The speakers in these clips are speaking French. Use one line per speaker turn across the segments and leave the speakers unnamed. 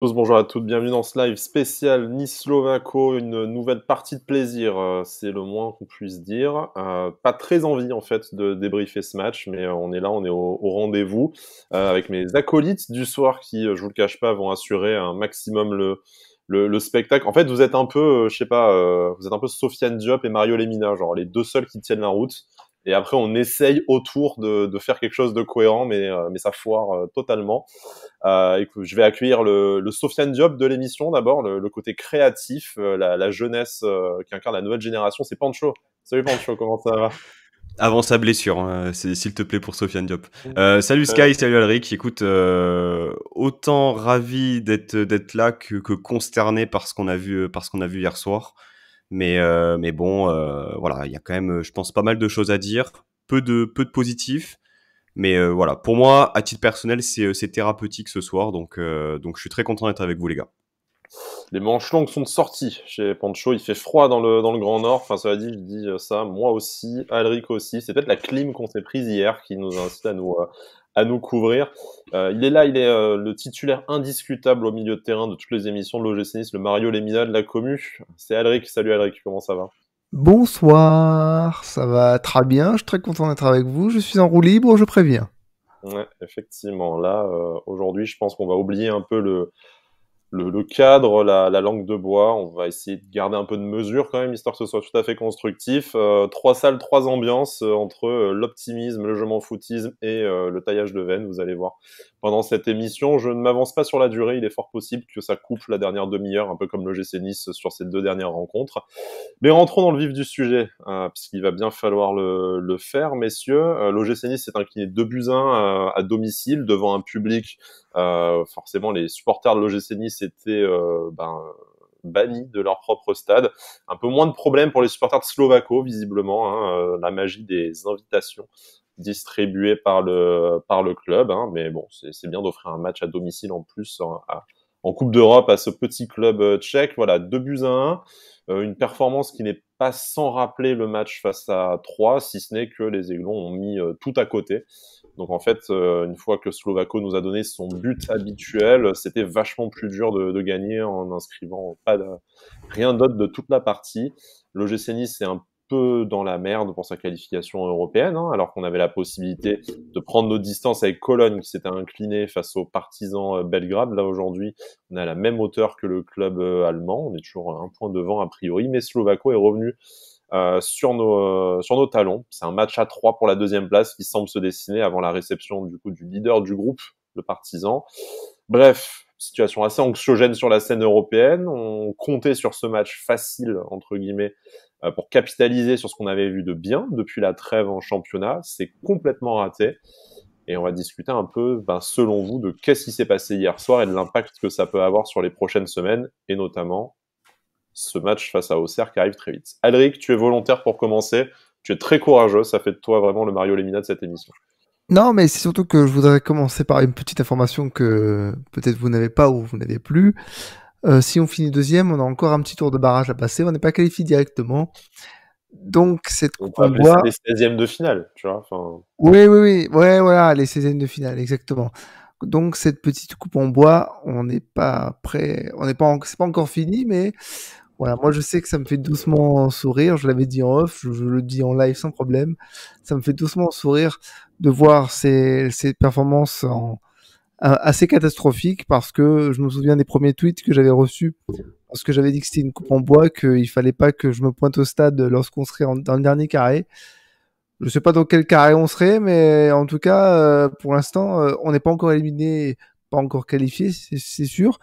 Tous, bonjour à toutes, bienvenue dans ce live spécial Nice-Slovaco, une nouvelle partie de plaisir, c'est le moins qu'on puisse dire. Pas très envie en fait de débriefer ce match, mais on est là, on est au rendez-vous avec mes acolytes du soir qui, je vous le cache pas, vont assurer un maximum le spectacle. En fait, vous êtes un peu, je sais pas, vous êtes un peu Sofiane Diop et Mario Lemina, genre les deux seuls qui tiennent la route. Et après, on essaye autour de faire quelque chose de cohérent, mais ça foire totalement. Écoute, je vais accueillir le Sofiane Diop de l'émission d'abord, le côté créatif, la jeunesse qui incarne la nouvelle génération. C'est Pancho. Salut Pancho, comment ça va?
Avant sa blessure, hein, s'il te plaît pour Sofiane Diop. Salut
Très
Sky, salut Alric. Écoute, autant ravi d'être là que consterné par ce qu'on a vu hier soir. Mais bon, voilà, il y a quand même, je pense, pas mal de choses à dire, peu de positifs. Mais voilà, pour moi, à titre personnel, c'est thérapeutique ce soir, donc je suis très content d'être avec vous les gars.
Les manches longues sont sorties chez Pancho. Il fait froid dans le Grand Nord. Enfin, ça dit, je dis ça, moi aussi, Alric aussi. C'est peut-être la clim qu'on s'est prise hier qui nous incite à nous couvrir. Il est là, il est le titulaire indiscutable au milieu de terrain de toutes les émissions de l'OGC Nice, le Mario Lemina de la commu. C'est Alric. Salut Alric, comment ça va?
Bonsoir, ça va très bien, je suis très content d'être avec vous, je suis en roue libre, je préviens.
Ouais, effectivement. Là, aujourd'hui, je pense qu'on va oublier un peu le cadre, la langue de bois. On va essayer de garder un peu de mesure quand même, histoire que ce soit tout à fait constructif. Trois salles, trois ambiances entre l'optimisme, le je m'en foutisme et le taillage de veine, vous allez voir. Pendant cette émission, je ne m'avance pas sur la durée. Il est fort possible que ça coupe la dernière demi-heure, un peu comme le GC Nice sur ces deux dernières rencontres. Mais rentrons dans le vif du sujet, puisqu'il va bien falloir le faire, messieurs. L'OGC Nice s'est incliné 2-1 à domicile devant un public. Forcément, les supporters de l'OGC Nice étaient bannis de leur propre stade. Un peu moins de problèmes pour les supporters de Slovaco, visiblement. La magie des invitations distribuées par le club. Mais bon, c'est bien d'offrir un match à domicile en plus en Coupe d'Europe à ce petit club tchèque. Voilà, 2-1. Une performance qui n'est pas sans rappeler le match face à Troyes, si ce n'est que les Aiglons ont mis tout à côté. Donc en fait, une fois que Slovako nous a donné son but habituel, c'était vachement plus dur de gagner en inscrivant rien d'autre de toute la partie. L'OGC Nice est un peu dans la merde pour sa qualification européenne, alors qu'on avait la possibilité de prendre nos distances avec Cologne qui s'était incliné face aux partisans Belgrade. Là aujourd'hui, on est à la même hauteur que le club allemand, on est toujours un point devant a priori, mais Slovako est revenu sur nos talons. C'est un match à 3 pour la deuxième place qui semble se dessiner avant la réception du leader du groupe, le Partizan. Bref, situation assez anxiogène sur la scène européenne. On comptait sur ce match facile, entre guillemets, pour capitaliser sur ce qu'on avait vu de bien depuis la trêve en championnat. C'est complètement raté. Et on va discuter un peu, selon vous, de qu'est-ce qui s'est passé hier soir et de l'impact que ça peut avoir sur les prochaines semaines, et notamment ce match face à Auxerre qui arrive très vite. Alric, tu es volontaire pour commencer. Tu es très courageux. Ça fait de toi vraiment le Mario Lemina de cette émission.
Non, mais c'est surtout que je voudrais commencer par une petite information que peut-être vous n'avez pas ou vous n'avez plus. Si on finit deuxième, on a encore un petit tour de barrage à passer, on n'est pas qualifié directement. Donc cette
On
coupe
peut
en
appeler ça
bois...
les 16e de finale, tu vois. Enfin,
Oui, oui, oui, ouais, voilà, les 16e de finale, exactement. Donc cette petite coupe en bois, on n'est pas prêt, on n'est pas, c'est pas encore fini, mais voilà, moi je sais que ça me fait doucement sourire, je l'avais dit en off, je le dis en live sans problème, ça me fait doucement sourire de voir ces performances assez catastrophiques parce que je me souviens des premiers tweets que j'avais reçus parce que j'avais dit que c'était une coupe en bois, qu'il fallait pas que je me pointe au stade lorsqu'on serait dans le dernier carré. Je sais pas dans quel carré on serait, mais en tout cas, pour l'instant, on n'est pas encore éliminé, pas encore qualifié, c'est sûr.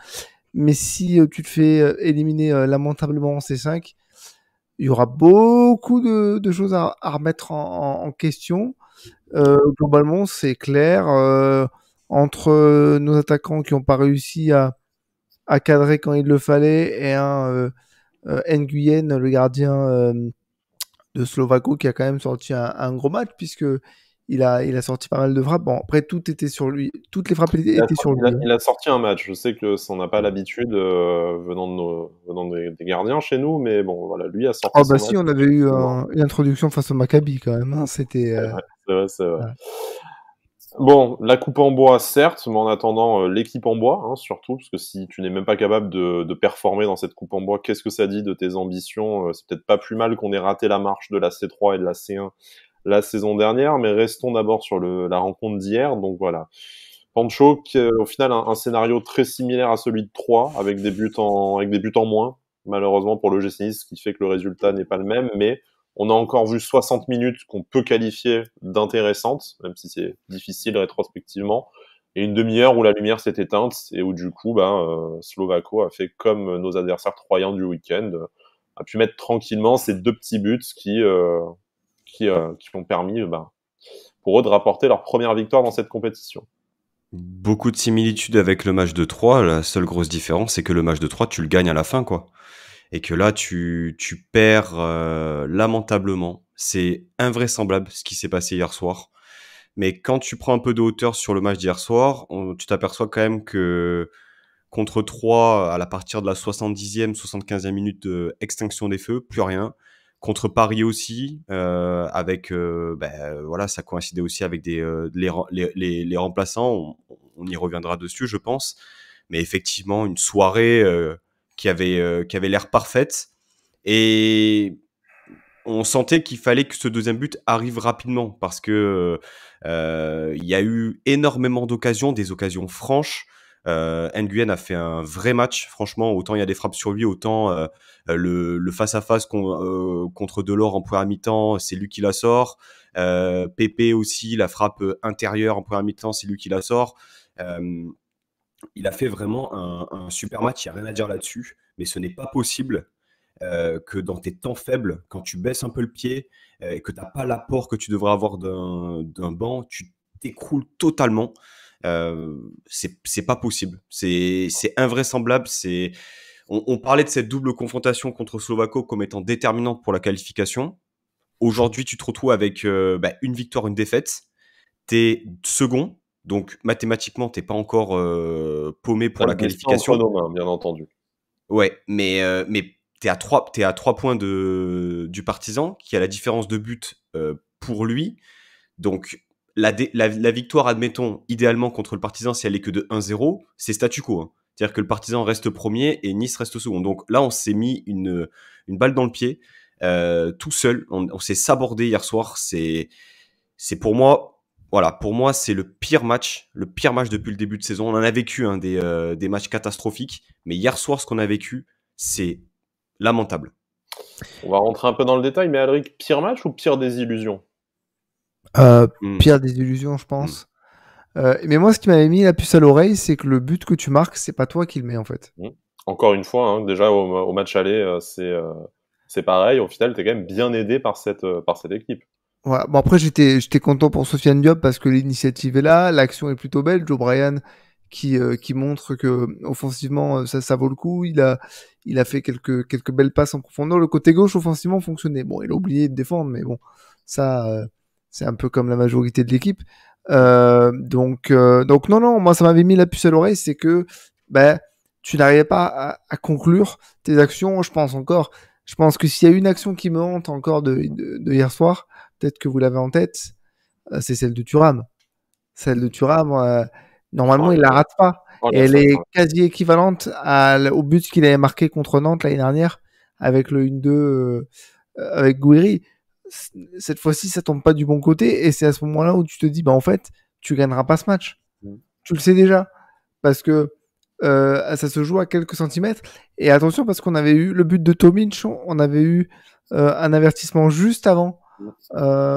Mais si tu te fais éliminer lamentablement en C5, il y aura beaucoup de choses à remettre en question. Globalement, c'est clair. Entre nos attaquants qui n'ont pas réussi à cadrer quand il le fallait et Nguyen, le gardien de Slovako, qui a quand même sorti un gros match puisque il a sorti pas mal de frappes. Bon, après, tout était sur lui. Toutes les frappes étaient sur lui.
il a sorti un match. Je sais que ça n'a pas l'habitude venant des gardiens chez nous, mais bon, voilà, lui a sorti
Oh bah
son
si,
match.
on avait eu une introduction face au Maccabi quand même. C'était
C'est vrai, c'est vrai.
voilà.
Bon, la coupe en bois, certes, mais en attendant, l'équipe en bois, hein, surtout, parce que si tu n'es même pas capable de performer dans cette coupe en bois, qu'est-ce que ça dit de tes ambitions? C'est peut-être pas plus mal qu'on ait raté la marche de la C3 et de la C1 la saison dernière, mais restons d'abord sur la rencontre d'hier. Donc voilà, Pancho, qui, au final, un scénario très similaire à celui de 3, avec des buts en moins, malheureusement pour le GC Nice, ce qui fait que le résultat n'est pas le même, mais on a encore vu 60 minutes qu'on peut qualifier d'intéressantes, même si c'est difficile rétrospectivement, et une demi-heure où la lumière s'est éteinte et où du coup, Slovako a fait comme nos adversaires troyens du week-end, a pu mettre tranquillement ces 2 petits buts qui ont permis pour eux de rapporter leur première victoire dans cette compétition.
Beaucoup de similitudes avec le match de 3. La seule grosse différence, c'est que le match de 3, tu le gagnes à la fin, quoi. Et que là, tu perds lamentablement. C'est invraisemblable ce qui s'est passé hier soir. Mais quand tu prends un peu de hauteur sur le match d'hier soir, tu t'aperçois quand même que contre 3, à la partir de la 70e, 75e minute de extinction des feux, plus rien. Contre Paris aussi, avec voilà, ça coïncidait aussi avec les remplaçants. On y reviendra dessus, je pense. Mais effectivement, une soirée qui avait l'air parfaite, et on sentait qu'il fallait que ce deuxième but arrive rapidement parce que il y a eu énormément d'occasions, des occasions franches. Nguyen a fait un vrai match, franchement. Autant il y a des frappes sur lui, autant le face-à-face contre Delors en première mi-temps, c'est lui qui la sort. Pépé aussi, la frappe intérieure en première mi-temps, c'est lui qui la sort. Il a fait vraiment un super match, il n'y a rien à dire là-dessus. Mais ce n'est pas possible que dans tes temps faibles, quand tu baisses un peu le pied et que tu n'as pas l'apport que tu devrais avoir d'un banc, tu t'écroules totalement. C'est pas possible. C'est invraisemblable. On parlait de cette double confrontation contre Slovako comme étant déterminante pour la qualification. Aujourd'hui, tu te retrouves avec une victoire, une défaite. T'es second, donc mathématiquement, t'es pas encore paumé pour la qualification.
Entre nos mains, bien entendu.
Ouais, mais t'es à 3 points du Partizan, qui a la différence de but pour lui. Donc la victoire, admettons, idéalement contre le Partizan, si elle est que de 1-0, c'est statu quo. Hein. C'est-à-dire que le Partizan reste premier et Nice reste second. Donc là, on s'est mis une balle dans le pied, tout seul. On s'est sabordé hier soir. C'est pour moi, voilà, pour moi, c'est le pire match depuis le début de saison. On en a vécu des matchs catastrophiques, mais hier soir, ce qu'on a vécu, c'est lamentable.
On va rentrer un peu dans le détail, mais Alric, pire match ou pire désillusion?
Pire désillusion, je pense. Mais moi, ce qui m'avait mis la puce à l'oreille, c'est que le but que tu marques, c'est pas toi qui le mets, en fait.
Encore une fois, hein, déjà au match aller, c'est pareil. Au final, t'es quand même bien aidé par cette équipe.
Ouais. Bon, après, j'étais content pour Sofiane Diop parce que l'initiative est là, l'action est plutôt belle. Joe Bryan qui montre que offensivement, ça vaut le coup. Il a fait quelques belles passes en profondeur. Le côté gauche, offensivement, fonctionnait. Bon, il a oublié de défendre, mais bon, ça, c'est un peu comme la majorité de l'équipe. Donc non, moi, ça m'avait mis la puce à l'oreille, c'est que tu n'arrivais pas à conclure tes actions. Je pense que s'il y a une action qui me hante encore de hier soir, peut-être que vous l'avez en tête, c'est celle de Thuram. Celle de Thuram, normalement, il la rate pas. Et elle est quasi équivalente au but qu'il avait marqué contre Nantes l'année dernière avec le 1-2 avec Gouiri. Cette fois-ci, ça tombe pas du bon côté et c'est à ce moment-là où tu te dis, en fait, tu gagneras pas ce match. Tu le sais déjà. Parce que ça se joue à quelques centimètres. Et attention, parce qu'on avait eu le but de Tomic, on avait eu un avertissement juste avant.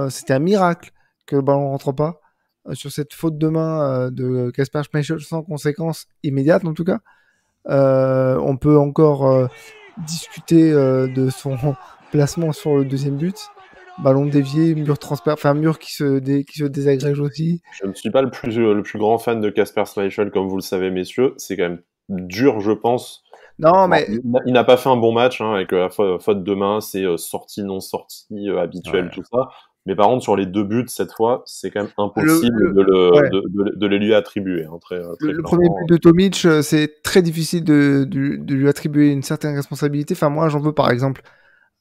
C'était un miracle que le ballon rentre pas sur cette faute de main de Kasper Schmeichel sans conséquence immédiate en tout cas. On peut encore discuter de son placement sur le deuxième but. Ballon dévié, mur qui se désagrège aussi.
Je ne suis pas le plus grand fan de Kasper Schmeichel, comme vous le savez, messieurs. C'est quand même dur, je pense.
Non, mais
il n'a pas fait un bon match avec la faute de main, c'est sortie non sortie habituelle, tout ça. Mais par contre, sur les 2 buts cette fois, c'est quand même impossible de les lui attribuer. Hein, très
le premier but de Tomic, c'est très difficile de lui attribuer une certaine responsabilité. Enfin, moi, j'en veux par exemple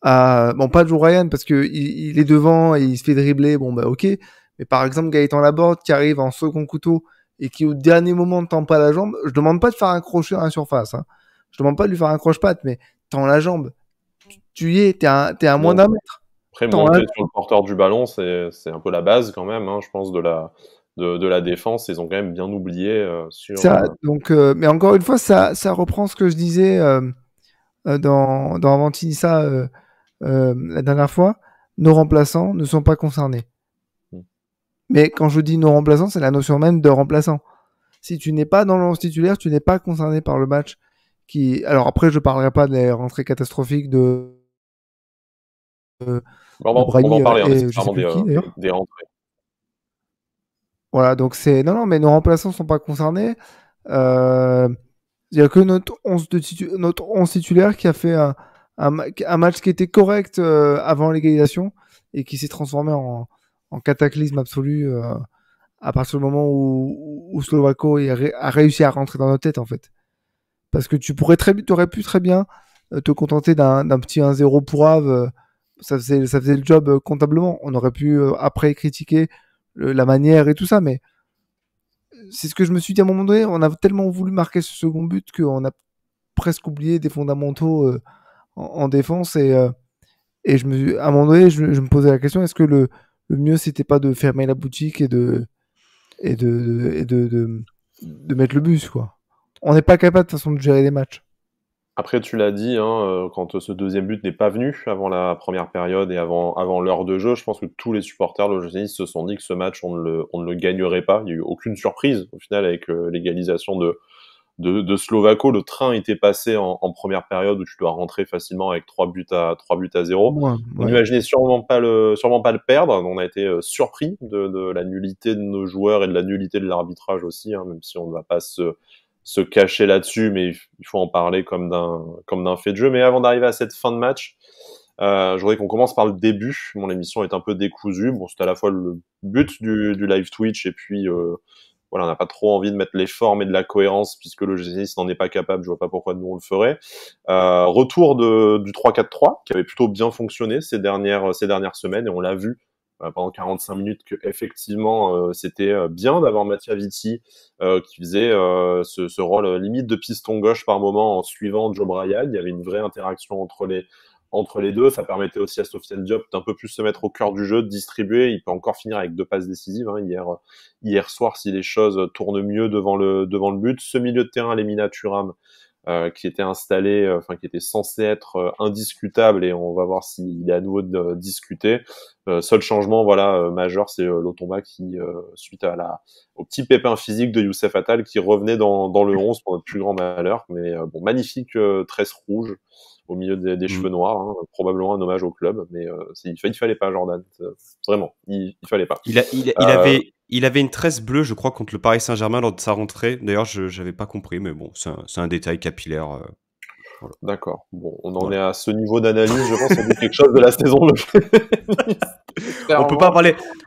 pas Joe Ryan parce que il est devant et il se fait dribbler. Bon, ok. Mais par exemple, Gaëtan Laborde qui arrive en second couteau et qui au dernier moment ne tend pas la jambe, je demande pas de faire un crochet à la surface. Hein. Je demande pas de lui faire un croche-patte, mais tends la jambe. Tu y es, t'es à moins d'un mètre.
Après, monter sur le porteur du ballon, c'est un peu la base quand même, hein, je pense, de la défense. Ils ont quand même bien oublié sur.
Ça, donc, mais encore une fois, ça reprend ce que je disais dans Avantinissa la dernière fois. Nos remplaçants ne sont pas concernés. Mais quand je dis nos remplaçants, c'est la notion même de remplaçant. Si tu n'es pas dans le 11 titulaire, tu n'es pas concerné par le match. Alors après, je parlerai pas des rentrées catastrophiques de
on va en parler,
et je sais plus qui d'ailleurs.
Des rentrées.
Voilà, donc c'est non, mais nos remplaçants sont pas concernés. Il y a que notre 11 titulaire qui a fait un match qui était correct avant l'égalisation et qui s'est transformé en cataclysme absolu à partir du moment où Slovako a réussi à rentrer dans notre tête en fait. Parce que t'aurais pu très bien te contenter d'un petit 1-0 pour Ave. Ça faisait le job comptablement. On aurait pu après critiquer la manière et tout ça, mais c'est ce que je me suis dit à un moment donné. On a tellement voulu marquer ce second but qu'on a presque oublié des fondamentaux en défense et à un moment donné, je me posais la question, est-ce que le mieux c'était pas de fermer la boutique et de mettre le bus, quoi. On n'est pas capable de toute façon de gérer des matchs.
Après, tu l'as dit, hein, quand ce deuxième but n'est pas venu avant la première période et avant l'heure de jeu, je pense que tous les supporters l'OGC se sont dit que ce match, on ne le gagnerait pas. Il n'y a eu aucune surprise au final avec l'égalisation de Slovako. Le train était passé en première période où tu dois rentrer facilement avec 3 buts à 0.
Ouais.
On n'imaginait sûrement pas le perdre. On a été surpris de la nullité de nos joueurs et de la nullité de l'arbitrage aussi, hein, même si on ne va pas se cacher là-dessus, mais il faut en parler comme d'un fait de jeu. Mais avant d'arriver à cette fin de match, je voudrais qu'on commence par le début. L'émission est un peu décousue. Bon, c'est à la fois le but du live Twitch et puis voilà, on n'a pas trop envie de mettre les formes et de la cohérence puisque le GCNIS n'en est pas capable. Je vois pas pourquoi nous on le ferait. Retour du 3-4-3 qui avait plutôt bien fonctionné ces dernières semaines et on l'a vu pendant 45 minutes que effectivement c'était bien d'avoir Mattia Vitti qui faisait ce rôle limite de piston gauche par moment en suivant Joe Bryan. Il y avait une vraie interaction entre les deux. Ça permettait aussi à Sofiane Diop d'un peu plus se mettre au cœur du jeu, de distribuer. Il peut encore finir avec 2 passes décisives, hein, hier soir si les choses tournent mieux devant le but. Ce milieu de terrain, Lemina Thuram, qui était installé, qui était censé être indiscutable, et on va voir s'il est à nouveau discuté. Seul changement, majeur, c'est Lotomba qui, suite au petit pépin physique de Youssef Attal, qui revenait dans le 11 pour notre plus grand malheur. Mais magnifique tresse rouge au milieu des cheveux noirs, hein, probablement un hommage au club, mais il fallait pas, Jordan, vraiment, il fallait pas.
Il avait une tresse bleue, je crois, contre le Paris Saint-Germain lors de sa rentrée. D'ailleurs, je n'avais pas compris, mais bon, c'est un détail capillaire.
Voilà. D'accord. Bon, on en est à ce niveau d'analyse. Je pense qu'on dit quelque chose de la saison de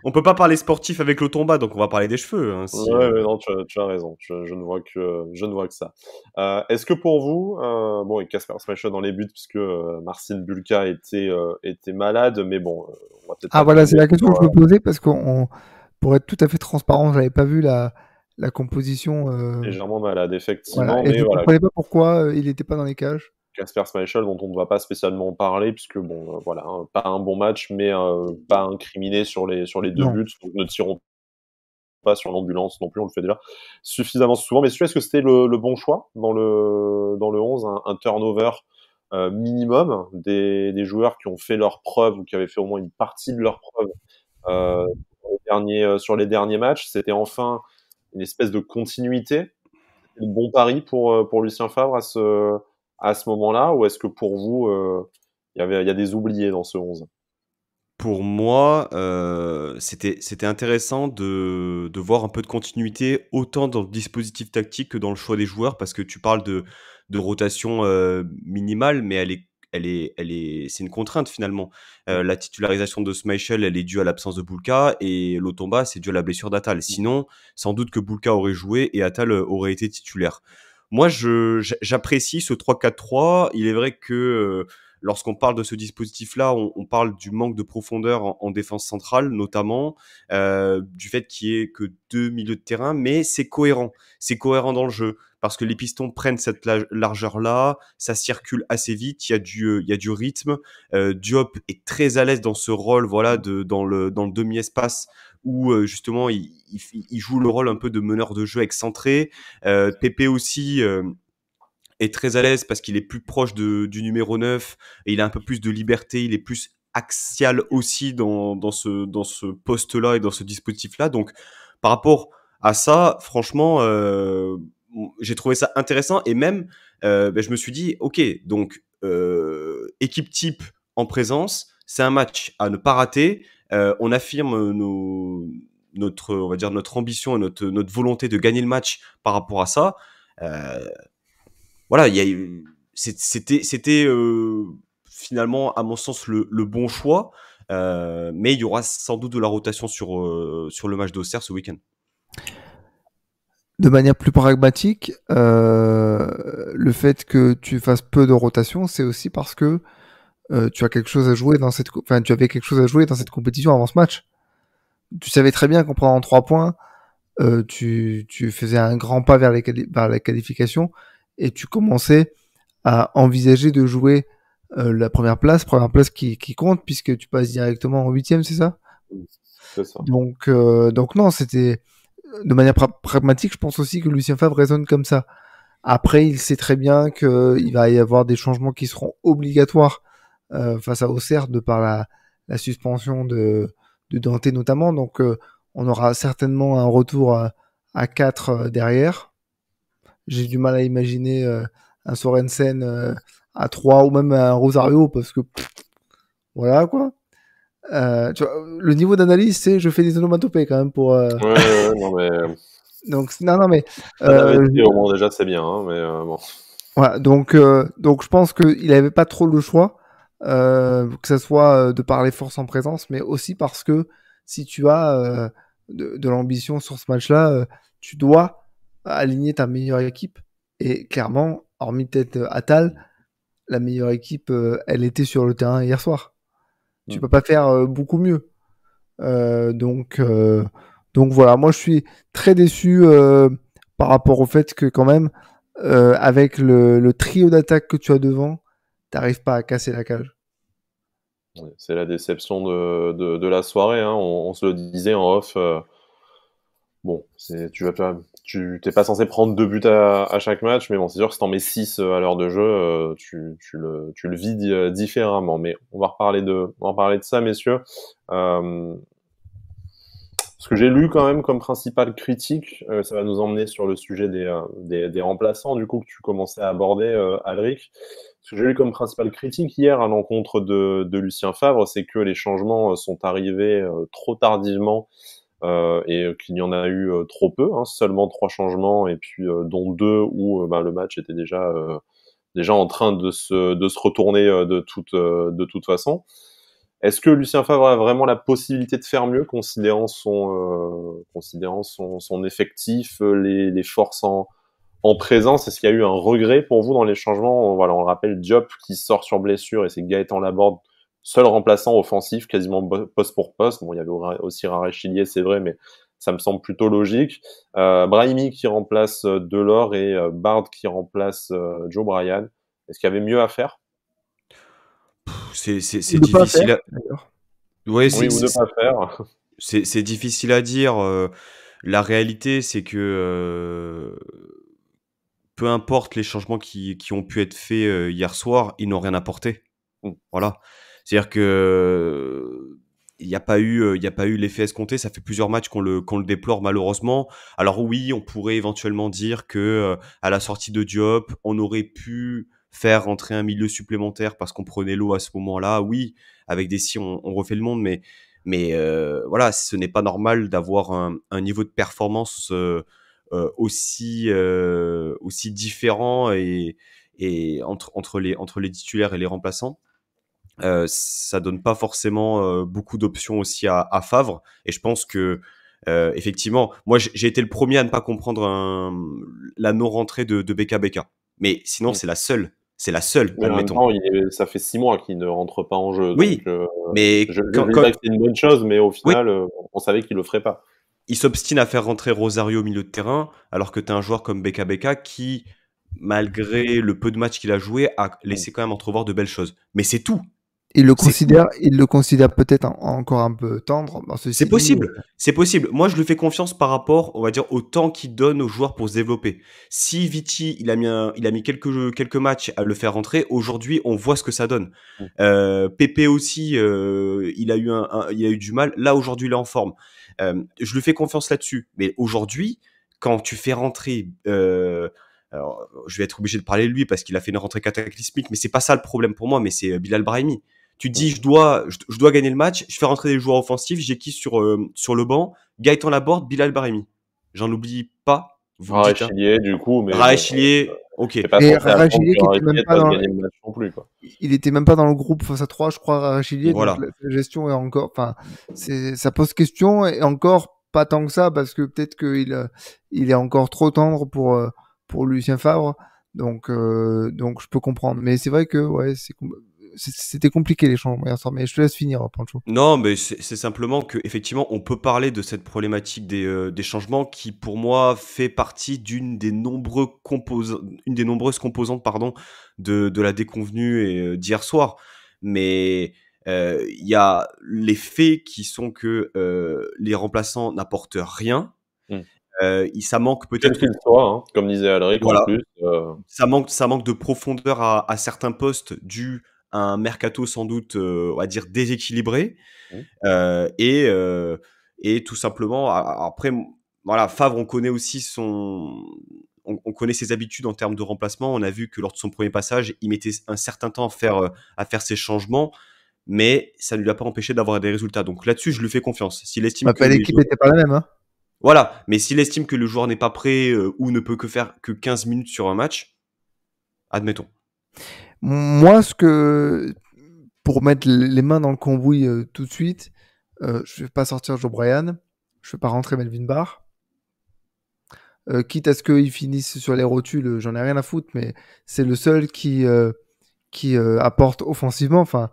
on peut pas parler sportif avec l'Automba, donc on va parler des cheveux. Hein, si,
ouais, non, tu as raison. Je ne vois que ça. Est-ce que pour vous, et Kasper Schmeichel dans les buts puisque Marcin Bulka était malade, mais bon, on va peut-être.
Ah voilà, c'est la question que je me posais parce pour être tout à fait transparent, j'avais pas vu la composition.
Légèrement malade, effectivement.
Voilà. Et je ne comprenais pas pourquoi il n'était pas dans les cages.
Kasper Schmeichel, dont on ne va pas spécialement parler, puisque pas un bon match, mais pas incriminé sur les 2 buts. Donc ne tirons pas sur l'ambulance non plus, on le fait déjà suffisamment souvent. Mais est-ce que c'était le bon choix dans le 11, un turnover minimum des joueurs qui ont fait leur preuve ou qui avaient fait au moins une partie de leur preuve sur les derniers matchs? C'était enfin une espèce de continuité. C'était le bon pari pour Lucien Favre à ce moment-là, ou est-ce que pour vous, il y a des oubliés dans ce 11?
Pour moi, c'était intéressant de voir un peu de continuité, autant dans le dispositif tactique que dans le choix des joueurs, parce que tu parles de rotation minimale, mais c'est une contrainte finalement. La titularisation de Schmeichel, elle est due à l'absence de Bulka, et Lotomba, c'est dû à la blessure d'Attal. Sinon, sans doute que Bulka aurait joué et Attal aurait été titulaire. Moi, j'apprécie ce 3-4-3. Il est vrai que lorsqu'on parle de ce dispositif-là, on parle du manque de profondeur en défense centrale, notamment, du fait qu'il y ait que 2 milieux de terrain, mais c'est cohérent. C'est cohérent dans le jeu parce que les Pistons prennent cette largeur-là, ça circule assez vite, il y a du rythme. Diop est très à l'aise dans ce rôle, voilà, dans le demi-espace où justement il joue le rôle un peu de meneur de jeu excentré. Pépé aussi est très à l'aise parce qu'il est plus proche du numéro 9 et il a un peu plus de liberté, il est plus axial aussi dans ce poste-là et dans ce dispositif-là. Donc, par rapport à ça, franchement, j'ai trouvé ça intéressant et même, je me suis dit, ok, donc équipe type en présence, c'est un match à ne pas rater. On affirme on va dire notre ambition et notre volonté de gagner le match par rapport à ça. Voilà, c'était finalement, à mon sens, le bon choix. Mais il y aura sans doute de la rotation sur le match d'Auxerre ce week-end.
De manière plus pragmatique, le fait que tu fasses peu de rotation, c'est aussi parce que tu as quelque chose à jouer dans tu avais quelque chose à jouer dans cette compétition avant ce match. Tu savais très bien qu'en prenant 3 points, tu faisais un grand pas vers la qualification et tu commençais à envisager de jouer la première place qui compte puisque tu passes directement en 8e, c'est ça?
C'est ça.
Donc non, c'était de manière pragmatique. Je pense aussi que Lucien Favre raisonne comme ça. Après, il sait très bien qu'il va y avoir des changements qui seront obligatoires face à Auxerre de par la suspension de Dante notamment. Donc, on aura certainement un retour à 4 derrière. J'ai du mal à imaginer un Sorensen à 3 ou même un Rosario parce que voilà quoi. Tu vois, le niveau d'analyse, c'est je fais des onomatopées quand même pour.
Ouais, non mais.
Donc non mais.
Au moins déjà c'est bien, hein, mais bon.
Voilà, donc je pense qu'il n'avait pas trop le choix, que ce soit de par les forces en présence, mais aussi parce que si tu as de l'ambition sur ce match-là, tu dois aligner ta meilleure équipe. Et clairement, hormis peut-être Attal, la meilleure équipe, elle était sur le terrain hier soir. Tu peux pas faire beaucoup mieux. Donc voilà, moi je suis très déçu par rapport au fait que quand même, avec le trio d'attaque que tu as devant, t'arrives pas à casser la cage.
Ouais, c'est la déception de la soirée, hein. On se le disait en off. Bon, tu t'es pas censé prendre 2 buts à chaque match, mais bon, c'est sûr que si t'en mets 6 à l'heure de jeu, tu le vis différemment. Mais on va reparler de ça, messieurs. Ce que j'ai lu quand même comme principale critique, ça va nous emmener sur le sujet des remplaçants, du coup, que tu commençais à aborder, Alric. Ce que j'ai lu comme principale critique hier à l'encontre de Lucien Favre, c'est que les changements sont arrivés trop tardivement et qu'il y en a eu trop peu, hein, seulement 3 changements, et puis dont 2 où le match était déjà en train de se retourner de toute façon. Est-ce que Lucien Favre a vraiment la possibilité de faire mieux, considérant son effectif, les forces en présence? Est-ce qu'il y a eu un regret pour vous dans les changements? Voilà, on le rappelle, Diop qui sort sur blessure et c'est Gaëtan Laborde, seul remplaçant offensif, quasiment poste pour poste. Bon, il y avait aussi Rara Chilier, c'est vrai, mais ça me semble plutôt logique. Brahimi qui remplace Delors et Bard qui remplace Joe Bryan. Est-ce qu'il y avait mieux à faire?
C'est difficile à...
Ouais, oui, ou ne pas faire.
C'est difficile à dire. La réalité, c'est que peu importe les changements qui ont pu être faits hier soir, ils n'ont rien apporté. Voilà. C'est-à-dire que il n'y a pas eu l'effet escompté. Ça fait plusieurs matchs qu'on le déplore malheureusement. Alors oui, on pourrait éventuellement dire que à la sortie de Diop, on aurait pu faire rentrer un milieu supplémentaire parce qu'on prenait l'eau à ce moment-là. Oui, avec des si on refait le monde, mais voilà, ce n'est pas normal d'avoir un niveau de performance aussi différent et entre les titulaires et les remplaçants. Ça donne pas forcément beaucoup d'options aussi à Favre, et je pense que effectivement, moi j'ai été le premier à ne pas comprendre la non-rentrée de BKBK, mais sinon c'est C'est la seule,
Mais en même
admettons.
temps, ça fait 6 mois qu'il ne rentre pas en jeu.
Oui,
Donc,
mais
je
quand,
dis pas que c'est une bonne chose, mais au
oui,
final, on savait qu'il le ferait pas.
il s'obstine à faire rentrer Rosario au milieu de terrain, alors que tu as un joueur comme Beka Beka qui, malgré le peu de matchs qu'il a joué, a laissé quand même entrevoir de belles choses. Mais c'est tout.
Il
C'est tout.
le considère peut-être encore un peu tendre. Bon,
C'est
ceci dit,
possible, c'est possible. Moi, je lui fais confiance par rapport, on va dire, au temps qu'il donne aux joueurs pour se développer. Si Vici, il a mis quelques matchs à le faire rentrer, aujourd'hui, on voit ce que ça donne.
Mmh.
Pépé aussi, il a eu du mal. Là, aujourd'hui, il est en forme. Je lui fais confiance là-dessus. Mais aujourd'hui, quand tu fais rentrer, alors, je vais être obligé de parler de lui parce qu'il a fait une rentrée cataclysmique, mais c'est pas ça le problème pour moi, mais c'est Bilal Brahimi. Tu te dis, je dois gagner le match, je fais rentrer des joueurs offensifs, j'ai qui sur le banc? Gaëtan Laborde, Bilal Brahimi. J'en oublie pas, vous me dites, hein.
Rachilier, du coup, mais bon,
Raechlier, ok.
c'est pas
et
censé attendre
Rachilier
que
qui était même
Rachilier te
pas
fasse
dans,
gagner le match non plus, quoi.
il était même pas dans le groupe face à 3, je crois, Rachilier. Donc
Voilà.
la gestion est encore, enfin, ça pose question et encore pas tant que ça parce que peut-être il est encore trop tendre pour Lucien Favre. Donc je peux comprendre. Mais c'est vrai que ouais, c'était compliqué les changements hier soir. Mais je te laisse finir, Pancho.
Non, mais c'est simplement que effectivement, on peut parler de cette problématique des changements qui, pour moi, fait partie une des nombreuses composantes, pardon, de la déconvenue d'hier soir. Mais il y a les faits qui sont que les remplaçants n'apportent rien.
Mmh.
Ça manque
Quel
peut-être,
qu'il soit, hein, comme disait Alric en
voilà,
plus.
ça manque de profondeur à certains postes dû à un mercato sans doute, on va dire déséquilibré.
Mmh.
Et tout simplement, après, voilà, Favre, on connaît aussi on connaît ses habitudes en termes de remplacement. On a vu que lors de son premier passage, il mettait un certain temps à faire ses changements, mais ça ne lui a pas empêché d'avoir des résultats. Donc là-dessus, je lui fais confiance. S'il estime que
L'équipe était pas la même, hein.
voilà, mais s'il estime que le joueur n'est pas prêt ou ne peut que faire que 15 minutes sur un match, admettons.
Moi, pour mettre les mains dans le cambouis tout de suite, je vais pas sortir Joe Bryan, je vais pas rentrer Melvin Barr. Quitte à ce qu'ils finissent sur les rotules, j'en ai rien à foutre, mais c'est le seul qui apporte offensivement. Enfin,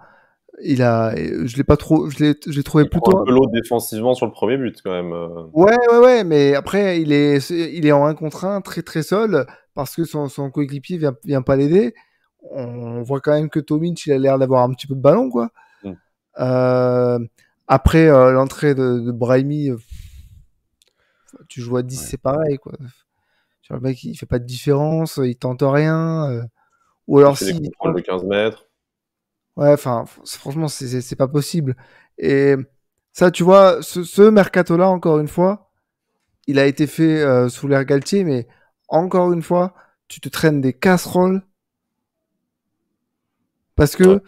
je l'ai pas trop, je l'ai trouvé
Il prend
plutôt.
un peu l'eau défensivement sur le premier but, quand même.
Ouais, mais après, il est en 1 contre 1, très très seul, parce que son coéquipier vient pas l'aider. On voit quand même que Tomic, il a l'air d'avoir un petit peu de ballon, quoi.
Mm.
Après, l'entrée de Brahimi, tu joues à 10,
Ouais.
c'est pareil, quoi. Le mec, il fait pas de différence, il tente rien. Ou alors
Il fait des
si.
contrôles de 15 mètres.
Ouais, enfin, franchement, c'est pas possible. Et ça, tu vois, ce mercato-là, encore une fois, il a été fait sous l'ère Galtier, mais encore une fois, tu te traînes des casseroles parce que
Ouais.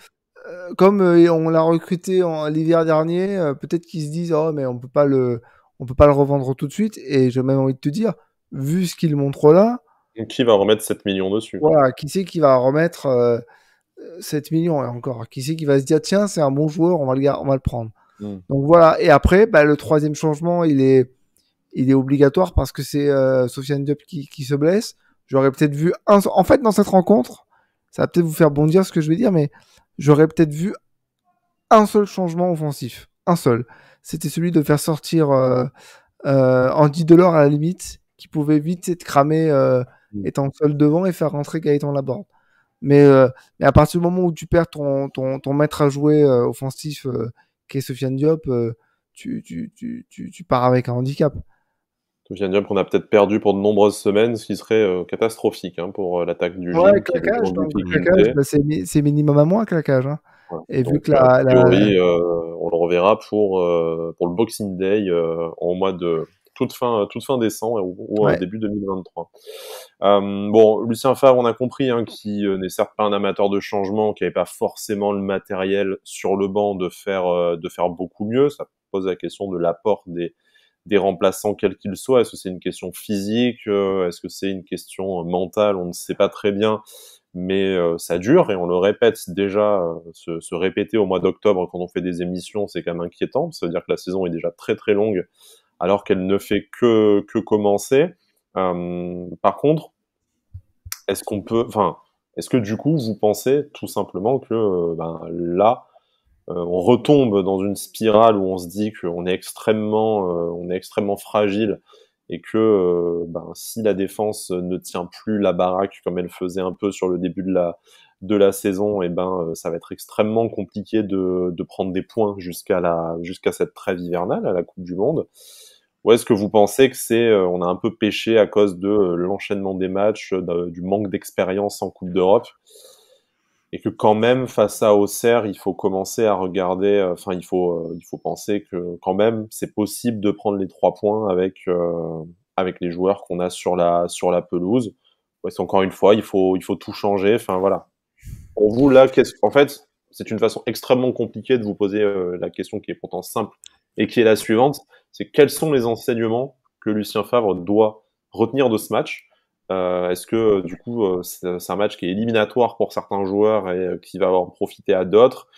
comme on l'a recruté l'hiver dernier, peut-être qu'ils se disent oh mais on peut pas le revendre tout de suite. Et j'ai même envie de te dire, vu ce qu'il montre là,
Donc, qui va remettre 7 millions dessus?
voilà, qui c'est qui va remettre 7 millions et encore, qui c'est qui va se dire tiens c'est un bon joueur, on va le prendre.
Mm.
Donc voilà. Et après, le troisième changement, il est obligatoire parce que c'est Sofiane Diop qui se blesse. J'aurais peut-être vu en fait dans cette rencontre, ça va peut-être vous faire bondir ce que je vais dire, mais j'aurais peut-être vu un seul changement offensif, un seul. C'était celui de faire sortir Andy Delors à la limite, qui pouvait vite être cramé étant seul devant et faire rentrer Gaëtan Laborde. Mais à partir du moment où tu perds ton maître à jouer offensif, qui est Sofiane Diop, tu pars avec un handicap.
Sofiane Diop qu'on a peut-être perdu pour de nombreuses semaines, ce qui serait catastrophique pour l'attaque du
Ouais,
Gym, qui est
claquage,
en
donc claquage,
difficulté.
c'est minimum à moins, claquage. Hein.
Voilà.
Et vu
Donc,
que
a priori, on le reverra pour le Boxing Day au mois de toute fin décembre ou
ouais.
début 2023. Bon, Lucien Favre, on a compris qui n'est certes pas un amateur de changement, qui n'avait pas forcément le matériel sur le banc de faire beaucoup mieux. Ça pose la question de l'apport des remplaçants quels qu'ils soient. Est-ce que c'est une question physique? Est-ce que c'est une question mentale? On ne sait pas très bien, mais ça dure et on le répète déjà. Se répéter au mois d'octobre quand on fait des émissions, c'est quand même inquiétant. Ça veut dire que la saison est déjà très très longue alors qu'elle ne fait que commencer. Par contre, est-ce Est-ce que du coup, vous pensez tout simplement que là, on retombe dans une spirale où on se dit qu'on est extrêmement fragile et que si la défense ne tient plus la baraque comme elle faisait un peu sur le début de la saison, ça va être extrêmement compliqué de prendre des points jusqu'à cette trêve hivernale à la Coupe du Monde? Ou est-ce que vous pensez que on a un peu péché à cause de l'enchaînement des matchs, du manque d'expérience en Coupe d'Europe, et que quand même face à Auxerre, il faut commencer à regarder, il faut penser que quand même c'est possible de prendre les 3 points avec les joueurs qu'on a sur la pelouse. Ou est-ce qu'encore une fois, il faut tout changer? Enfin voilà. Pour vous là, en fait, c'est une façon extrêmement compliquée de vous poser la question qui est pourtant simple et qui est la suivante, c'est quels sont les enseignements que Lucien Favre doit retenir de ce match? Est-ce que du coup c'est un match qui est éliminatoire pour certains joueurs et qui va en profiter à d'autres?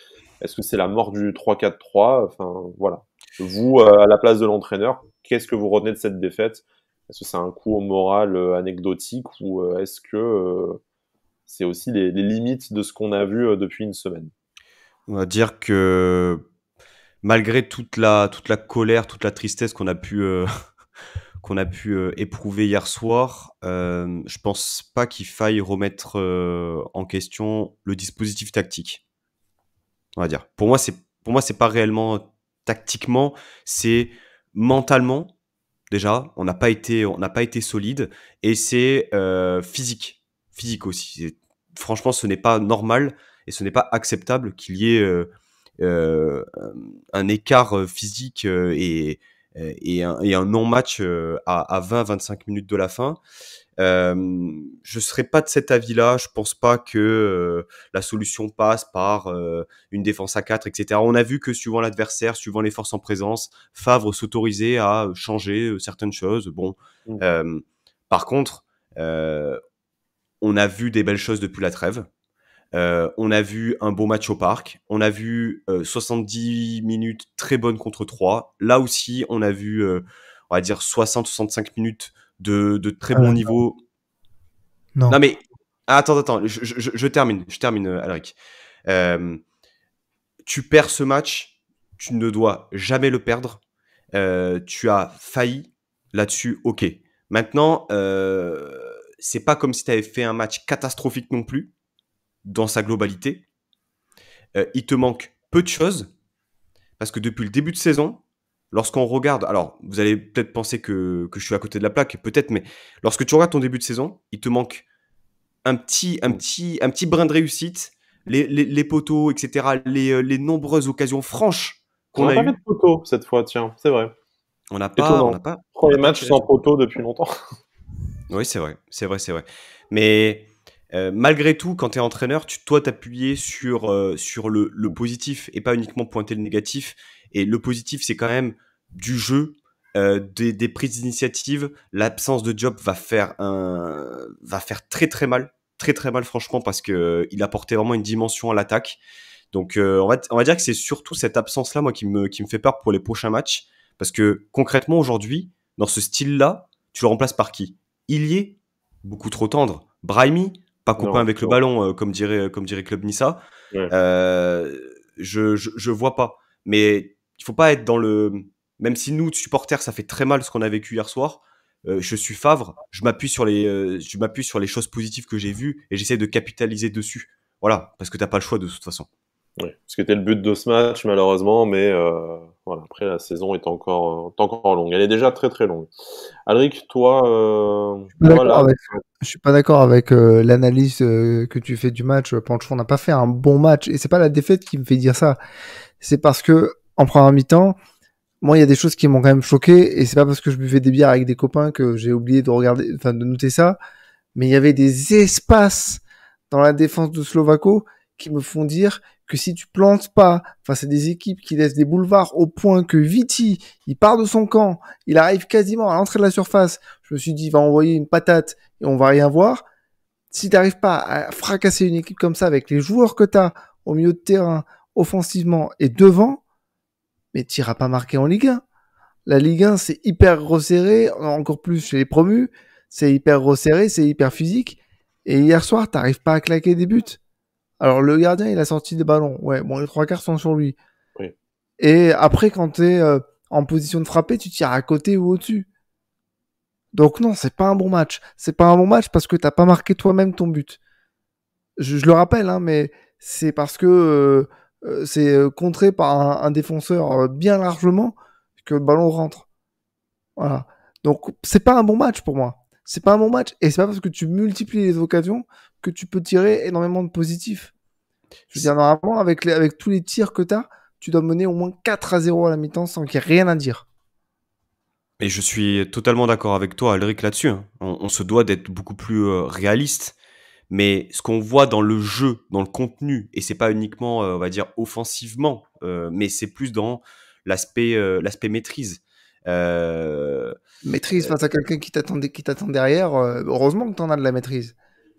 Est-ce que c'est la mort du 3-4-3? Enfin voilà. Vous, à la place de l'entraîneur, qu'est-ce que vous retenez de cette défaite? Est-ce que c'est un coup au moral anecdotique, ou est-ce que c'est aussi les limites de ce qu'on a vu depuis une semaine?
On va dire que malgré toute la colère, toute la tristesse qu'on a pu éprouver hier soir, je pense pas qu'il faille remettre en question le dispositif tactique. On va dire. Pour moi, c'est pas réellement tactiquement, c'est mentalement. Déjà, on n'a pas été solide, et c'est physique aussi. Franchement, ce n'est pas normal et ce n'est pas acceptable qu'il y ait euh, un écart physique et un non-match à 20-25 minutes de la fin. Je serais pas de cet avis-là. Je pense pas que la solution passe par une défense à 4, etc. On a vu que suivant l'adversaire, suivant les forces en présence, Favre s'autorisait à changer certaines choses. Bon, euh, par contre, on a vu des belles choses depuis la trêve. On a vu un beau match au parc. On a vu 70 minutes très bonnes contre 3. Là aussi, on a vu, on va dire, 60-65 minutes de très bon
Non.
niveau.
Non.
Non mais, attends, je termine, Alric. Tu perds ce match, tu ne dois jamais le perdre. Tu as failli là-dessus, ok. Maintenant, c'est pas comme si tu avais fait un match catastrophique non plus, dans sa globalité. Il te manque peu de choses, parce que depuis le début de saison, lorsqu'on regarde, alors vous allez peut-être penser que je suis à côté de la plaque, peut-être, mais lorsque tu regardes ton début de saison, il te manque un petit brin de réussite, les poteaux, etc., les nombreuses occasions franches
On
qu'on
n'a
a
pas fait
eues.
de poteau cette fois, tiens, c'est vrai.
On n'a
Étonnant. Premier
pas
match
tiré
sans
sur.
poteau depuis longtemps.
Oui, c'est vrai. Mais malgré tout, quand tu es entraîneur, tu dois t'appuyer sur le positif et pas uniquement pointer le négatif. Et le positif, c'est quand même du jeu, des prises d'initiative. L'absence de Diop va faire très très mal. Très très mal, franchement, parce qu'il apportait vraiment une dimension à l'attaque. Donc on va dire que c'est surtout cette absence-là, moi, qui me fait peur pour les prochains matchs. Parce que concrètement, aujourd'hui, dans ce style-là, tu le remplaces par qui? Ilié, beaucoup trop tendre. Brahimi, pas copain
Non,
avec le
non.
ballon, comme dirait Club Nissa.
Ouais.
Je vois pas. Mais il faut pas être dans le. Même si nous, supporters, ça fait très mal ce qu'on a vécu hier soir. Je suis Favre, je m'appuie sur les choses positives que j'ai vues et j'essaie de capitaliser dessus. Voilà, parce que t'as pas le choix de toute façon.
Ouais. Ce qui était le but de ce match, malheureusement, mais voilà. Après, la saison est encore longue. Elle est déjà très très longue. Alric, toi, voilà.
Je suis pas d'accord avec l'analyse que tu fais du match. Pancho, on n'a pas fait un bon match, et c'est pas la défaite qui me fait dire ça. C'est parce que en première mi-temps, moi, il y a des choses qui m'ont quand même choqué, et c'est pas parce que je buvais des bières avec des copains que j'ai oublié de regarder, enfin de noter ça. Mais il y avait des espaces dans la défense de Slovako qui me font dire que si tu plantes pas face à des équipes qui laissent des boulevards, au point que Viti, il part de son camp, il arrive quasiment à l'entrée de la surface, je me suis dit, il va envoyer une patate et on va rien voir. Si t'arrives pas à fracasser une équipe comme ça avec les joueurs que t'as au milieu de terrain, offensivement et devant, mais t'iras pas marquer en Ligue 1. La Ligue 1, c'est hyper resserré, encore plus chez les promus, c'est hyper resserré, c'est hyper physique. Et hier soir, t'arrives pas à claquer des buts. Alors, le gardien, il a sorti des ballons. Ouais, bon, les 3 quarts sont sur lui.
Oui.
Et après, quand t'es en position de frapper, tu tires à côté ou au-dessus. Donc non, c'est pas un bon match. C'est pas un bon match parce que t'as pas marqué toi-même ton but. Je le rappelle, hein, mais c'est parce que c'est contré par un défenseur bien largement que le ballon rentre. Voilà. Donc c'est pas un bon match pour moi. C'est pas un bon match et c'est pas parce que tu multiplies les occasions que tu peux tirer énormément de positifs. Je veux dire, normalement, avec tous les tirs que t'as, tu dois mener au moins 4-0 à la mi-temps sans qu'il y ait rien à dire.
Et je suis totalement d'accord avec toi, Alric, là-dessus, hein. On se doit d'être beaucoup plus réaliste. Mais ce qu'on voit dans le jeu, dans le contenu, et c'est pas uniquement, on va dire, offensivement, mais c'est plus dans l'aspect maîtrise. Euh,
Maîtrise face à quelqu'un qui t'attend derrière, heureusement que t'en as de la maîtrise.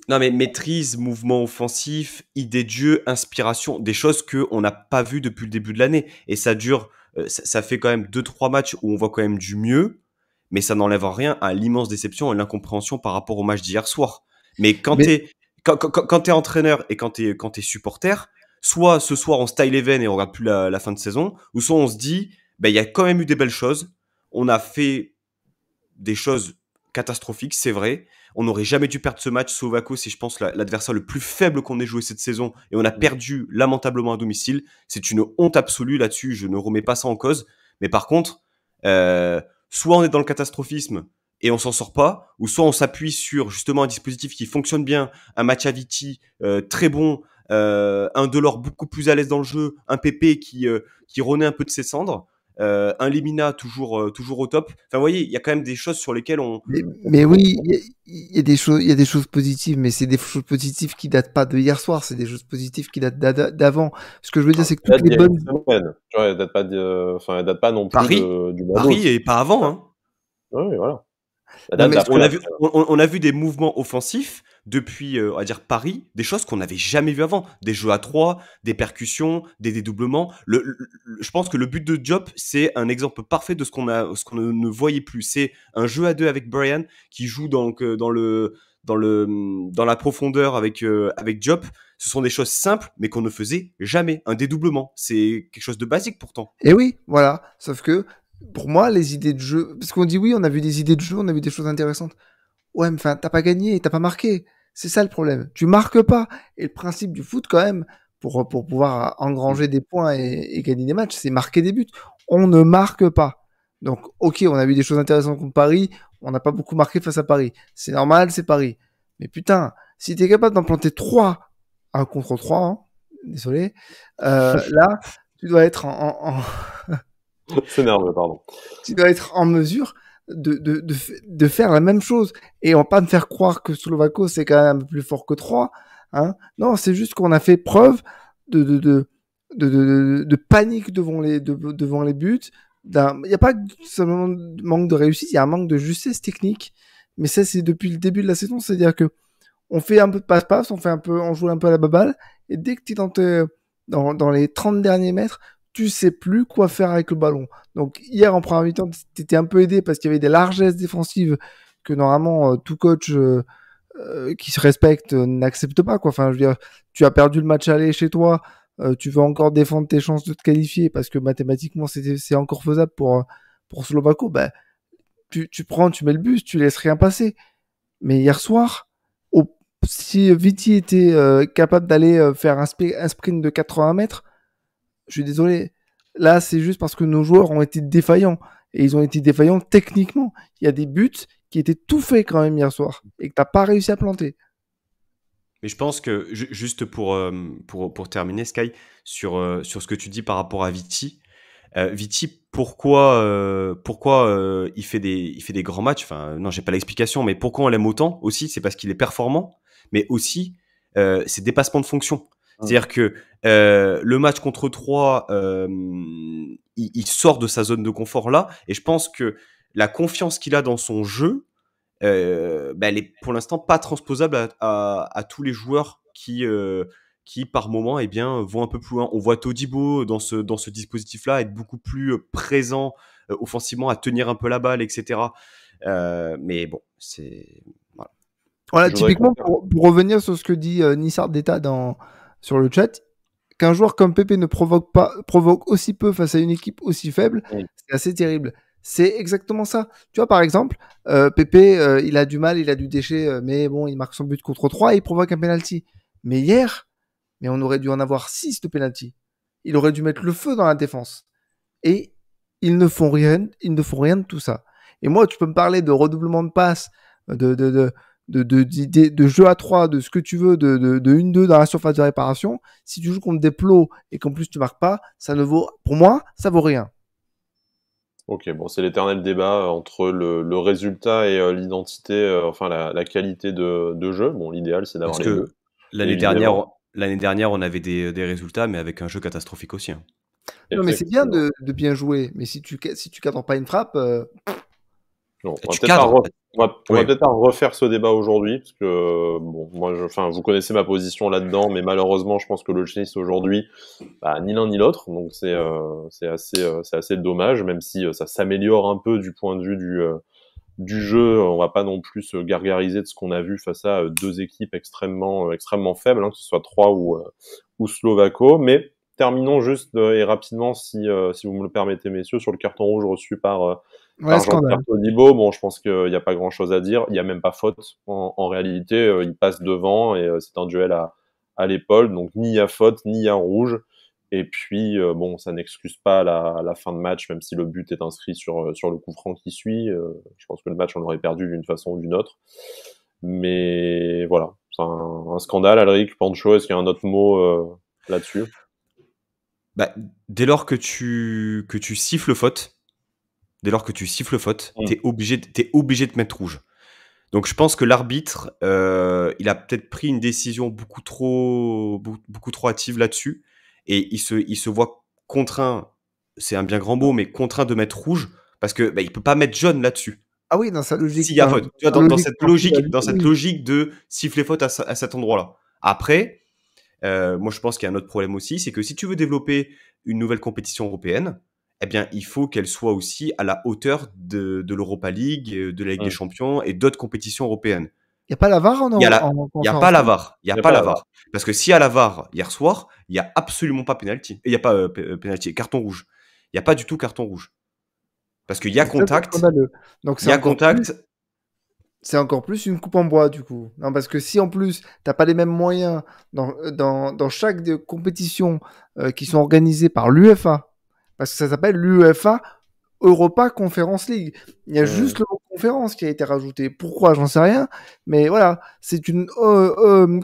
non, mais maîtrise, mouvement offensif, idée de jeu, inspiration, des choses que on n'a pas vues depuis le début de l'année. Et ça dure, ça fait quand même 2-3 matchs où on voit quand même du mieux, mais ça n'enlève en rien à l'immense déception et l'incompréhension par rapport au match d'hier soir. Mais
Mais
quand t'es entraîneur et quand t'es supporter, soit ce soir on se taille les veines et on regarde plus la fin de saison, ou soit on se dit, ben il y a quand même eu des belles choses. On a fait des choses catastrophiques, c'est vrai. On n'aurait jamais dû perdre ce match. Slovako, c'est, je pense, l'adversaire le plus faible qu'on ait joué cette saison. Et on a perdu lamentablement à domicile. C'est une honte absolue là-dessus. Je ne remets pas ça en cause. Mais par contre, soit on est dans le catastrophisme et on s'en sort pas, ou soit on s'appuie sur justement un dispositif qui fonctionne bien, un match à Viti très bon, un Delors beaucoup plus à l'aise dans le jeu, un Pépé qui renaît un peu de ses cendres, un Lemina toujours au top. Enfin, vous voyez, il y a quand même des choses sur lesquelles
mais oui, il y a des choses, il y a des choses positives, mais c'est des choses positives qui datent pas de hier soir, c'est des choses positives qui datent d'avant. Ce que je veux dire, c'est que
Date
toutes les
d'il y a une
bonnes
semaine. Tu vois, elle date pas enfin, elle date pas non plus
Paris,
du mois
Paris
d'août.
et pas avant, hein.
Oui, voilà. La
Non
date
mais
On a
d'après.
vu, on a vu des mouvements offensifs depuis, on va dire Paris, des choses qu'on n'avait jamais vues avant, des jeux à 3, des percussions, des dédoublements. Je pense que le but de Diop, c'est un exemple parfait de ce qu'on ne voyait plus. C'est un jeu à 2 avec Brian qui joue donc dans la profondeur avec Diop. Ce sont des choses simples, mais qu'on ne faisait jamais. Un dédoublement, c'est quelque chose de basique pourtant.
et oui, voilà. Sauf que pour moi, les idées de jeu, parce qu'on dit oui, on a vu des idées de jeu, on a vu des choses intéressantes. Ouais, mais enfin, t'as pas gagné, t'as pas marqué. C'est ça le problème. Tu marques pas. Et le principe du foot, quand même, pour pouvoir engranger des points et gagner des matchs, c'est marquer des buts. On ne marque pas. Donc, ok, on a vu des choses intéressantes contre Paris. On n'a pas beaucoup marqué face à Paris. C'est normal, c'est Paris. Mais putain, si t'es capable d'en planter 3 1 contre 3, hein, désolé, là, tu dois être
C'est nerveux, pardon.
tu dois être en mesure de faire la même chose. Et on va pas me faire croire que Slovako, c'est quand même un peu plus fort que 3. Hein. Non, c'est juste qu'on a fait preuve de, de, de, de panique devant les buts. Il n'y a pas seulement de manque de réussite, il y a un manque de justesse technique. Mais ça, c'est depuis le début de la saison. C'est-à-dire que on fait un peu de passe-passe, on joue un peu à la baballe. Et dès que tu es dans les 30 derniers mètres, tu sais plus quoi faire avec le ballon. Donc hier en première mi-temps, tu étais un peu aidé parce qu'il y avait des largesses défensives que normalement tout coach qui se respecte n'accepte pas quoi. Enfin, je veux dire, tu as perdu le match aller chez toi, tu veux encore défendre tes chances de te qualifier parce que mathématiquement c'est encore faisable pour Slovako. Bah, tu prends, tu mets le bus, tu laisses rien passer. Mais hier soir, si Viti était capable d'aller faire un sprint de 80 mètres, je suis désolé. Là, c'est juste parce que nos joueurs ont été défaillants. Et ils ont été défaillants techniquement. Il y a des buts qui étaient tout faits quand même hier soir. Et que t'as pas réussi à planter.
Mais je pense que, juste pour terminer, Sky, sur ce que tu dis par rapport à Viti, Viti, pourquoi il fait des grands matchs? Enfin, non, j'ai pas l'explication, mais pourquoi on l'aime autant aussi? C'est parce qu'il est performant, mais aussi ses dépassements de fonction. C'est-à-dire que le match contre 3, il sort de sa zone de confort là, et je pense que la confiance qu'il a dans son jeu, elle est pour l'instant pas transposable à tous les joueurs qui par moment eh bien, vont un peu plus loin. On voit Todibo dans ce dispositif-là être beaucoup plus présent offensivement, à tenir un peu la balle, etc. Mais bon, c'est... Voilà.
Voilà,
Je voudrais
typiquement,
qu'on
pour revenir sur ce que dit Nissar Deta sur le chat, qu'un joueur comme Pépé ne provoque aussi peu face à une équipe aussi faible,
Mm.
c'est assez terrible. C'est exactement ça. Tu vois, par exemple, Pépé, il a du mal, il a du déchet, mais bon, il marque son but contre 3 et il provoque un penalty. Mais hier, mais on aurait dû en avoir 6 de penalty. Il aurait dû mettre le feu dans la défense. Et ils ne font rien de tout ça. Et moi, tu peux me parler de redoublement de passes, de jeu à 3, de ce que tu veux, de 1-2 dans la surface de réparation. Si tu joues contre des plots et qu'en plus tu marques pas, ça ne vaut, pour moi, ça vaut rien.
Ok, bon, c'est l'éternel débat entre le résultat et l'identité, enfin la qualité de jeu. Bon, l'idéal, c'est d'avoir
Parce
les deux,
que l'année dernière,
évidemment.
l'année dernière, on avait des résultats, mais avec un jeu catastrophique aussi, hein.
Non, mais c'est bien
Effectivement.
de bien jouer, mais si tu cadres pas une frappe,
Bon,
Tu cadres.
on va
Oui.
peut-être pas refaire ce débat aujourd'hui, parce que bon, moi, enfin, vous connaissez ma position là-dedans, mais malheureusement, je pense que le Chinese aujourd'hui, bah, ni l'un ni l'autre, donc c'est assez dommage, même si ça s'améliore un peu du point de vue du jeu. On va pas non plus se gargariser de ce qu'on a vu face à deux équipes extrêmement faibles, hein, que ce soit Troyes ou Slovako. Mais terminons juste et rapidement, si vous me le permettez, messieurs, sur le carton rouge reçu
ouais,
par Jean-Pierre
scandale.
Todibo. Bon, je pense qu'il n'y a pas grand-chose à dire. Il n'y a même pas faute en réalité. Il passe devant et c'est un duel à l'épaule. Donc ni il y a faute, ni il y a rouge. Et puis, bon, ça n'excuse pas la fin de match, même si le but est inscrit sur le coup franc qui suit. Je pense que le match, on l'aurait perdu d'une façon ou d'une autre. Mais voilà, c'est un scandale. Alric, Pancho, est-ce qu'il y a un autre mot là-dessus?
Bah, dès lors que tu siffles faute,
Mm.
t'es obligé de mettre rouge. Donc je pense que l'arbitre, il a peut-être pris une décision beaucoup trop hâtive là-dessus, et il se voit contraint, c'est un bien grand mot, mais contraint de mettre rouge parce que bah, il peut pas mettre jaune là-dessus.
Ah oui, dans sa logique,
S'il y a faute, tu vois,
sportive à lui,
dans cette
oui.
logique de siffler faute à cet endroit-là. Après, moi je pense qu'il y a un autre problème aussi, c'est que si tu veux développer une nouvelle compétition européenne, eh bien il faut qu'elle soit aussi à la hauteur de l'Europa League, de la Ligue des
Mm.
Champions et d'autres compétitions européennes.
Il n'y a pas la VAR
Il y a la,
en
il y a
conférence
pas la
League.
VAR, il y
Il
a
n'y a
pas
pas
la
la VAR.
VAR, parce que s'il y a la VAR hier soir, il y a absolument pas penalty, il y a pas penalty, carton rouge. Il y a pas du tout carton rouge, parce qu'il y a
Et ça, c'est
contact,
scandaleux. Donc
il y a contact.
c'est encore plus une coupe en bois, du coup. Non, parce que si en plus, t'as pas les mêmes moyens dans chaque compétition qui sont organisées par l'UEFA, parce que ça s'appelle l'UEFA Europa Conference League. Il y a
Mm.
juste le mot conférence qui a été rajouté. Pourquoi? J'en sais rien. Mais voilà, c'est une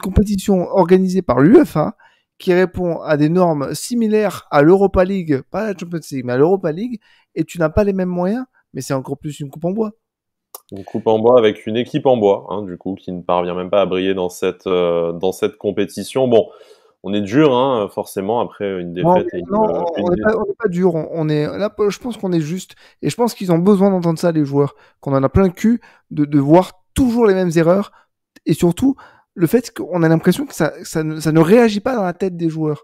compétition organisée par l'UEFA qui répond à des normes similaires à l'Europa League, pas à la Champions League, mais à l'Europa League, et tu n'as pas les mêmes moyens, mais c'est encore plus une coupe en bois.
Une coupe en bois avec une équipe en bois, hein, du coup, qui ne parvient même pas à briller dans cette compétition. Bon, on est dur, hein, forcément, après une
Non,
défaite et
non, on n'est pas dur. On est là, je pense qu'on est juste. Et je pense qu'ils ont besoin d'entendre ça, les joueurs. Qu'on en a plein le cul de voir toujours les mêmes erreurs. Et surtout, le fait qu'on a l'impression que ça ne réagit pas dans la tête des joueurs.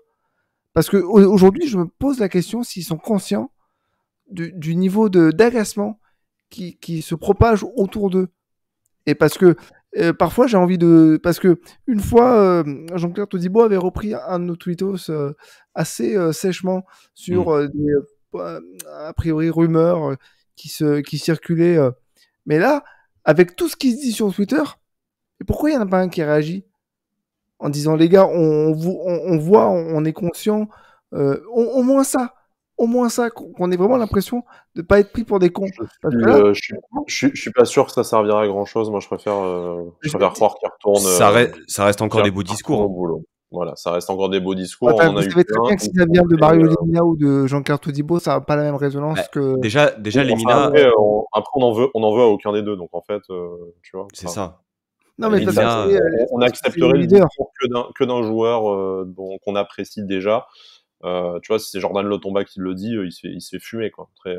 Parce que aujourd'hui, je me pose la question s'ils sont conscients du niveau d'agacement qui se propage autour d'eux. Et parce que parfois j'ai envie de. Parce que une fois, Jean-Claire Todibo avait repris un de nos tweetos assez sèchement sur des a priori rumeurs qui circulaient. Mais là, avec tout ce qui se dit sur Twitter, et pourquoi il n'y en a pas un qui réagit en disant les gars, on voit, on est conscient, au moins ça. Au moins ça, qu'on ait vraiment l'impression de ne pas être pris pour des cons.
Je
Parce
suis,
que là,
je suis pas sûr que ça servira à grand chose. Moi, je préfère croire
Ça reste encore des beaux
qu'il retourne
discours,
au
hein.
boulot. Voilà, ça reste encore des beaux
Ouais,
discours. On en
vous
a eu
savez très
plein.
bien que si ça vient de
Et,
Mario Lemina ou de Jean-Claire Todibo, ça n'a pas la même résonance
Bah,
que.
déjà
oui,
les
enfin,
Mina,
après, on en veut à aucun des deux. Donc, en fait, tu vois,
c'est
enfin,
ça.
Non,
Bah,
mais
les
parce que
Mina,
on
c'est les
accepterait le
leaders.
discours que d'un joueur qu'on apprécie déjà. Tu vois, si c'est Jordan Lotomba qui le dit, il se fait fumer, quoi, très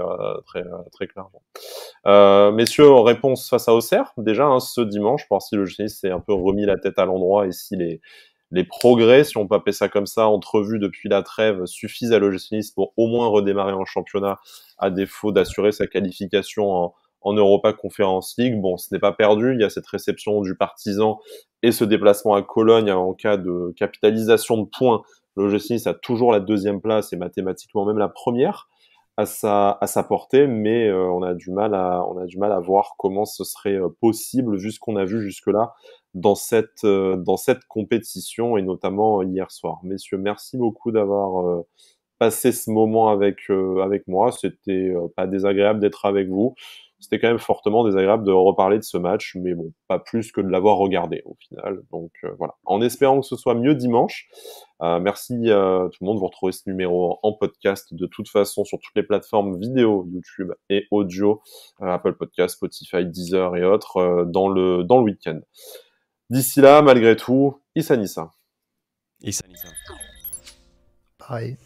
clairement. Messieurs, en réponse face à Auxerre, déjà hein, ce dimanche, pour voir si le GNI s'est un peu remis la tête à l'endroit et si les progrès, si on peut appeler ça comme ça, entrevus depuis la trêve, suffisent à l'OGC Nice pour au moins redémarrer en championnat, à défaut d'assurer sa qualification en Europa Conference League. Bon, ce n'est pas perdu, il y a cette réception du Partizan et ce déplacement à Cologne en cas de capitalisation de points. L'OGC Nice a toujours la 2e place et mathématiquement même la première à sa portée, mais on a du mal à voir comment ce serait possible vu ce qu'on a vu jusque-là dans cette compétition et notamment hier soir. Messieurs, merci beaucoup d'avoir passé ce moment avec moi. C'était pas désagréable d'être avec vous. C'était quand même fortement désagréable de reparler de ce match, mais bon, pas plus que de l'avoir regardé au final. Donc voilà, en espérant que ce soit mieux dimanche. Merci tout le monde, vous retrouvez ce numéro en podcast de toute façon sur toutes les plateformes vidéo, YouTube et audio, Apple Podcast, Spotify, Deezer et autres, dans le week-end. D'ici là, malgré tout, Issa Nissa.
Issa Nissa.
Pareil.